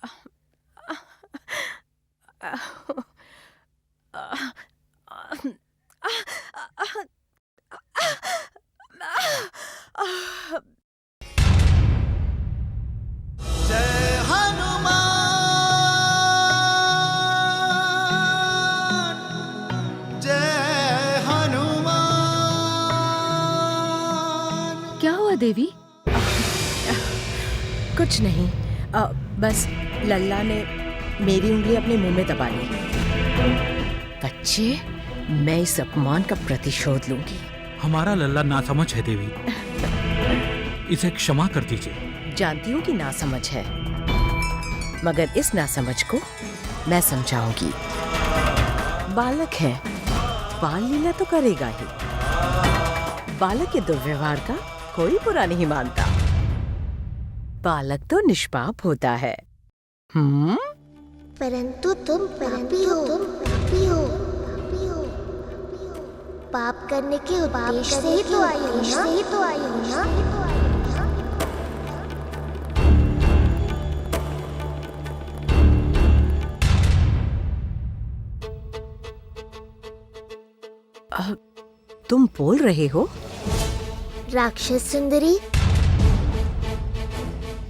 जय हनुमान, जय हनुमान। क्या हुआ देवी? कुछ नहीं, बस लल्ला ने मेरी उंगली अपने मुंह में दबा ली। बच्चे, मैं इस अपमान का प्रतिशोध लूंगी। हमारा लल्ला नासमझ है देवी, इसे क्षमा कर दीजिए। जानती हूँ कि नासमझ है, मगर इस नासमझ को मैं समझाऊंगी। बालक है, बाल लीला तो करेगा ही। बालक के दुर्व्यवहार का कोई बुरा नहीं मानता। बालक तो निष्पाप होता है। परंतु तुम पापी हो, पापी हो। पाप करने के उद्देश्य से ही तो आई हो ना। तुम बोल रहे हो? राक्षस सुंदरी,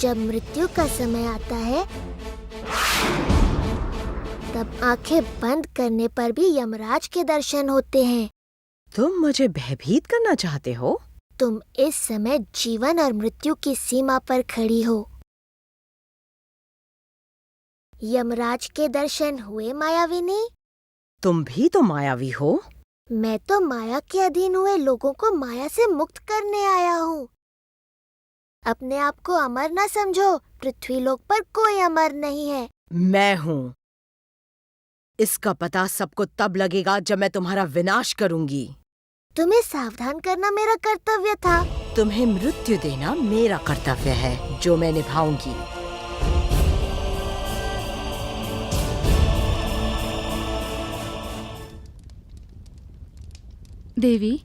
जब मृत्यु का समय आता है तब आंखें बंद करने पर भी यमराज के दर्शन होते हैं। तुम मुझे भयभीत करना चाहते हो? तुम इस समय जीवन और मृत्यु की सीमा पर खड़ी हो। यमराज के दर्शन हुए मायाविनी? तुम भी तो मायावी हो। मैं तो माया के अधीन हुए लोगों को माया से मुक्त करने आया हूँ। अपने आप को अमर न समझो, पृथ्वी लोक पर कोई अमर नहीं है। मैं हूँ। इसका पता सबको तब लगेगा जब मैं तुम्हारा विनाश करूंगी। तुम्हें सावधान करना मेरा कर्तव्य था। तुम्हें मृत्यु देना मेरा कर्तव्य है, जो मैं निभाऊंगी। देवी,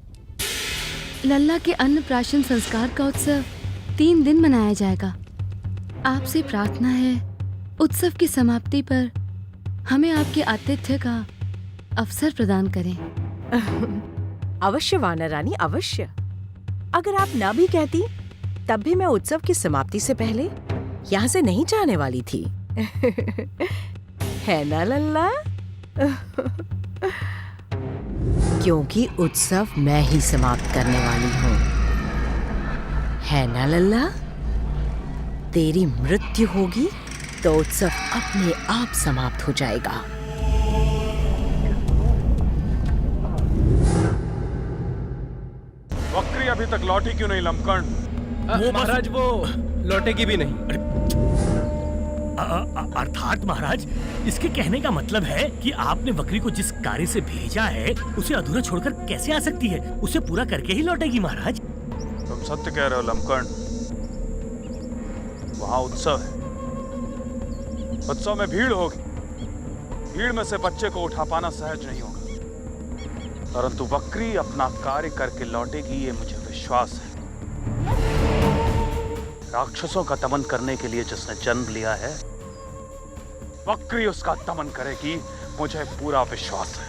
लल्ला के अन्नप्राशन संस्कार का उत्सव 3 दिन मनाया जाएगा। आपसे प्रार्थना है, उत्सव की समाप्ति पर हमें आपके आतिथ्य का अवसर प्रदान करें। अवश्य वानर रानी, अवश्य। अगर आप ना भी कहती, तब भी मैं उत्सव की समाप्ति से पहले यहाँ से नहीं जाने वाली थी। है ना लल्ला? क्योंकि उत्सव मैं ही समाप्त करने वाली हूँ। है ना लल्ला? तेरी मृत्यु होगी तो उत्सव अपने आप समाप्त हो जाएगा। वक्री अभी तक लौटी क्यों नहीं लमकण? महाराज वो लौटेगी भी नहीं। अर्थात महाराज, इसके कहने का मतलब है कि आपने बकरी को जिस कार्य से भेजा है उसे अधूरा छोड़कर कैसे आ सकती है? उसे पूरा करके ही लौटेगी महाराज। तुम सत्य कह रहे हो लमकण। वहाँ उत्सव है, उत्सव में भीड़ होगी। भीड़ में से बच्चे को उठा पाना सहज नहीं होगा, परंतु बकरी अपना कार्य करके लौटेगी, ये मुझे विश्वास है। राक्षसों का दमन करने के लिए जिसने जन्म लिया है, बकरी उसका दमन करेगी, मुझे पूरा विश्वास है।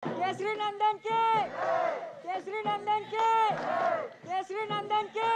केसरी नंदन के, केसरी नंदन के, केसरी नंदन के।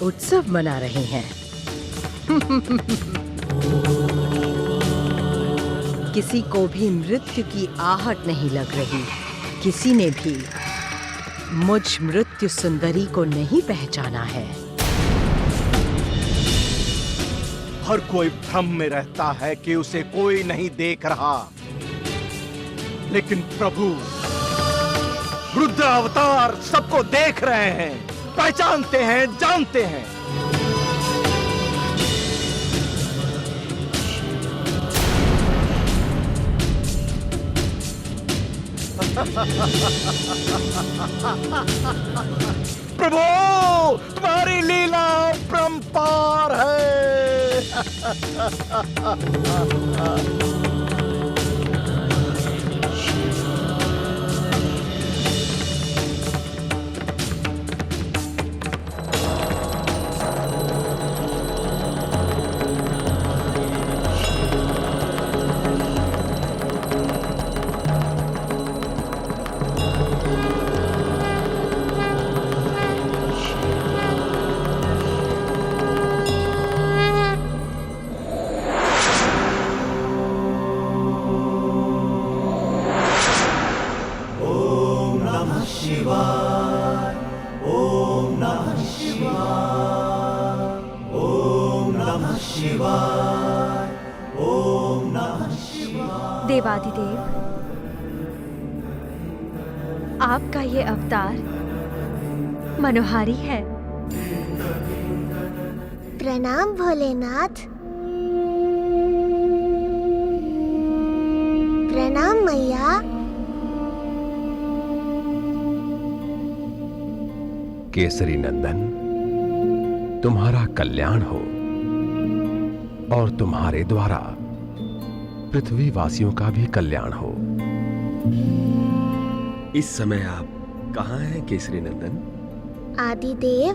उत्सव मना रहे हैं। किसी को भी मृत्यु की आहट नहीं लग रही। किसी ने भी मुझ मृत्यु सुंदरी को नहीं पहचाना है। हर कोई भ्रम में रहता है कि उसे कोई नहीं देख रहा, लेकिन प्रभु रुद्र अवतार सबको देख रहे हैं, पहचानते हैं, जानते हैं। प्रभु तुम्हारी लीला परंपार है। देवाधिदेव, आपका ये अवतार मनोहारी है। प्रणाम भोलेनाथ। प्रणाम मैया। केसरी नंदन, तुम्हारा कल्याण हो और तुम्हारे द्वारा पृथ्वी वासियों का भी कल्याण हो। इस समय आप कहाँ हैं केसरी नंदन? आदिदेव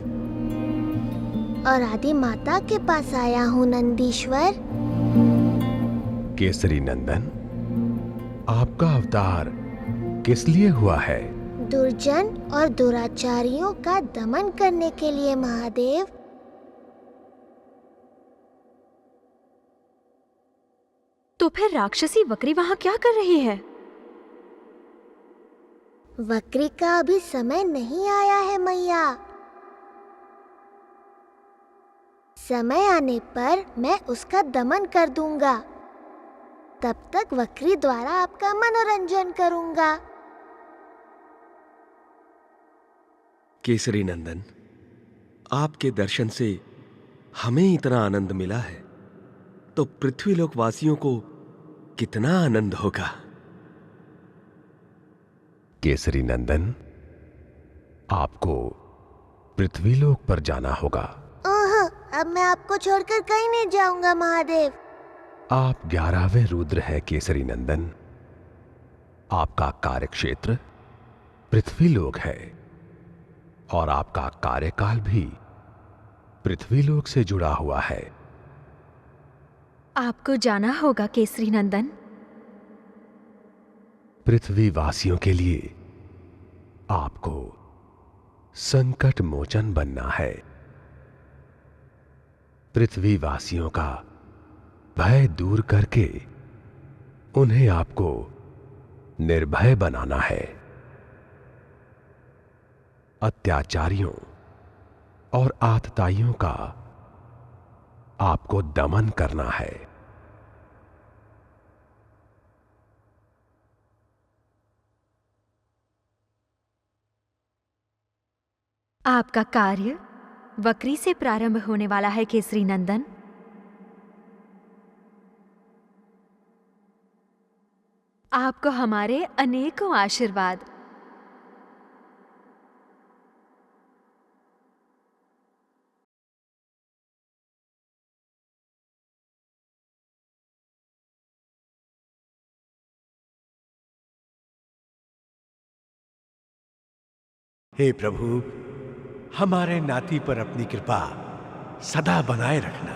और आदि माता के पास आया हूँ नंदीश्वर। केसरी नंदन, आपका अवतार किस लिए हुआ है? दुर्जन और दुराचारियों का दमन करने के लिए महादेव। तो फिर राक्षसी वक्री वहां क्या कर रही है? वक्री का अभी समय नहीं आया है मैया। समय आने पर मैं उसका दमन कर दूंगा। तब तक वक्री द्वारा आपका मनोरंजन करूंगा। केसरी नंदन, आपके दर्शन से हमें इतना आनंद मिला है, तो पृथ्वीलोक वासियों को कितना आनंद होगा। केसरी नंदन, आपको पृथ्वीलोक पर जाना होगा। अब मैं आपको छोड़कर कहीं नहीं जाऊंगा महादेव। आप 11वें रुद्र हैं केसरी नंदन। आपका कार्यक्षेत्र पृथ्वीलोक है और आपका कार्यकाल भी पृथ्वीलोक से जुड़ा हुआ है। आपको जाना होगा केसरी नंदन। पृथ्वी वासियों के लिए आपको संकट मोचन बनना है। पृथ्वी वासियों का भय दूर करके उन्हें आपको निर्भय बनाना है। अत्याचारियों और आतताइयों का आपको दमन करना है। आपका कार्य वक्री से प्रारंभ होने वाला है केसरी नंदन। आपको हमारे अनेकों आशीर्वाद। हे प्रभु, हमारे नाती पर अपनी कृपा सदा बनाए रखना।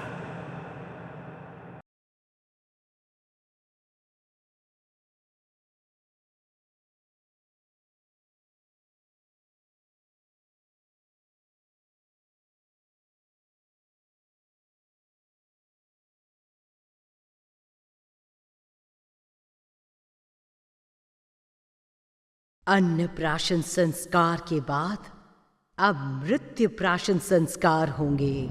अन्न प्राशन संस्कार के बाद अब मृत्यु प्राशन संस्कार होंगे।